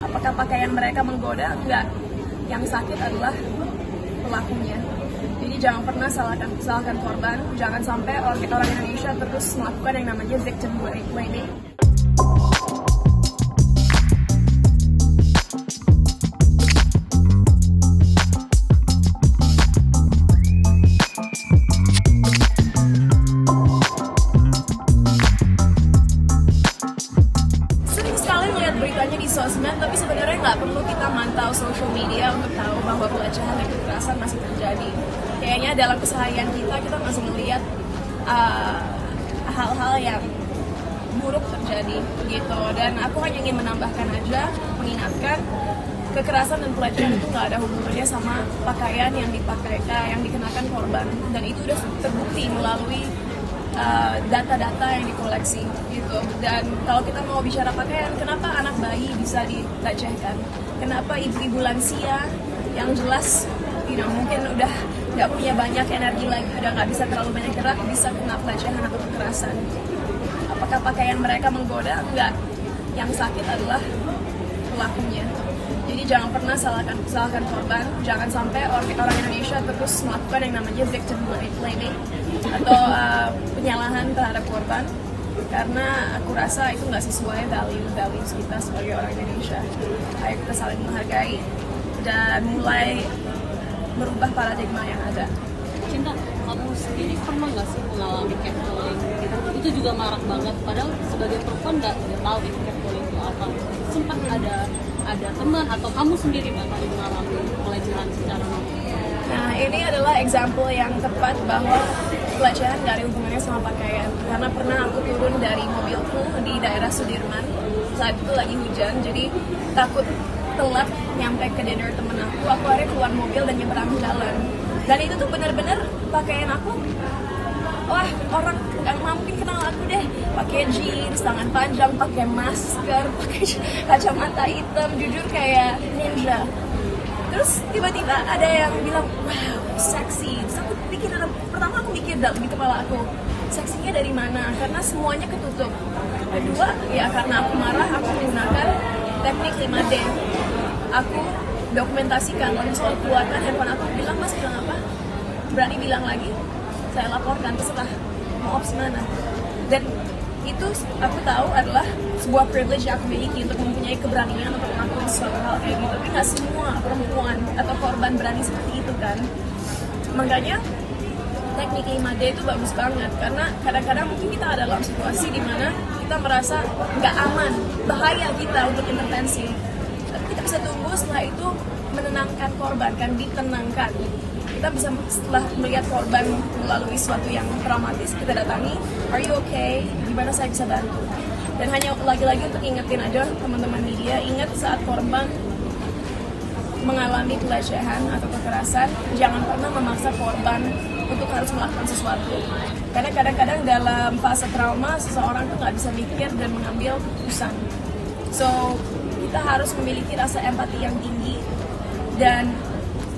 Apakah pakaian mereka menggoda? Enggak. Yang sakit adalah pelakunya. Jadi jangan pernah salahkan korban. Jangan sampai orang Indonesia terus melakukan yang namanya victim blaming. Beritanya di sosmed, tapi sebenarnya nggak perlu kita mantau social media untuk tahu bahwa pelecehan dan kekerasan masih terjadi. Kayaknya dalam keseharian kita masih melihat hal-hal yang buruk terjadi gitu. Dan aku hanya ingin menambahkan aja, mengingatkan kekerasan dan pelecehan itu nggak ada hubungannya sama pakaian yang yang dikenakan korban. Dan itu udah terbukti melalui data-data yang dikoleksi gitu. Dan kalau kita mau bicara pakaian, kenapa anak bayi bisa dilecehkan? Kenapa ibu-ibu lansia yang jelas mungkin udah nggak punya banyak energi lagi, udah nggak bisa terlalu banyak gerak, bisa kena pelecehan atau kekerasan? Apakah pakaian mereka menggoda? Enggak. Yang sakit adalah pelakunya. Jadi jangan pernah salahkan korban. Jangan sampai orang Indonesia terus melakukan yang namanya victim blaming atau penyalahan terhadap korban, karena aku rasa itu nggak sesuai values kita sebagai orang Indonesia. Ayo kita saling menghargai dan mulai merubah paradigma yang ada. Cinta, kamu sendiri pernah nggak sih mengalami catcalling? Itu juga marak banget, padahal sebagai perempuan nggak tahu itu catcalling itu apa. Sempat ada teman atau kamu sendiri nggak kali mengalami pelecehan secara langsung? Nah, ini adalah example yang tepat bahwa pelecehan nggak ada hubungannya sama pakaian. Karena pernah aku turun dari mobilku di daerah Sudirman, saat itu lagi hujan, jadi takut telat nyampe ke dinner temen aku akhirnya keluar mobil dan nyebrang jalan. Dan itu tuh bener-bener pakaian aku, wah orang nggak mungkin kenal aku deh, pakai jeans, tangan panjang, pakai masker, pakai kacamata hitam, jujur kayak ninja. Terus tiba-tiba ada yang bilang, wow, seksi. Terus aku pikir, pertama aku mikir di kepala aku, seksinya dari mana? Karena semuanya ketutup. Kedua, ya karena aku marah, aku menggunakan teknik 5D. Aku dokumentasikan, kalau soal kuatan handphone aku, bilang, mas bilang apa? Berani bilang lagi, saya laporkan, terserah, mau ops mana. Dan itu aku tahu adalah sebuah privilege yang aku miliki untuk mempunyai keberanian untuk melakukan suatu hal kayak gitu. Tapi nggak semua perempuan atau korban berani seperti itu kan. Makanya teknik 5D itu bagus banget, karena kadang-kadang mungkin kita ada dalam situasi di mana kita merasa nggak aman, bahaya kita untuk intervensi. Tapi kita bisa tunggu, setelah itu menenangkan korban, kan ditenangkan. Kita bisa setelah melihat korban melalui sesuatu yang traumatis, kita datangi, are you okay? Gimana saya bisa bantu? Dan hanya lagi-lagi untuk ingetin aja teman-teman media, ingat saat korban mengalami pelecehan atau kekerasan, jangan pernah memaksa korban untuk harus melakukan sesuatu. Karena kadang-kadang dalam fase trauma, seseorang tuh nggak bisa mikir dan mengambil keputusan. So, kita harus memiliki rasa empati yang tinggi dan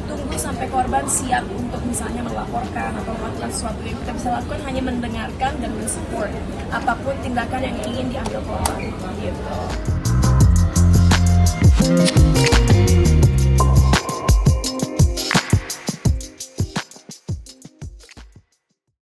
tunggu sampai korban siap untuk misalnya melaporkan atau melakukan sesuatu. Yang kita bisa lakukan hanya mendengarkan dan mensupport apapun tindakan yang ingin diambil korban gitu.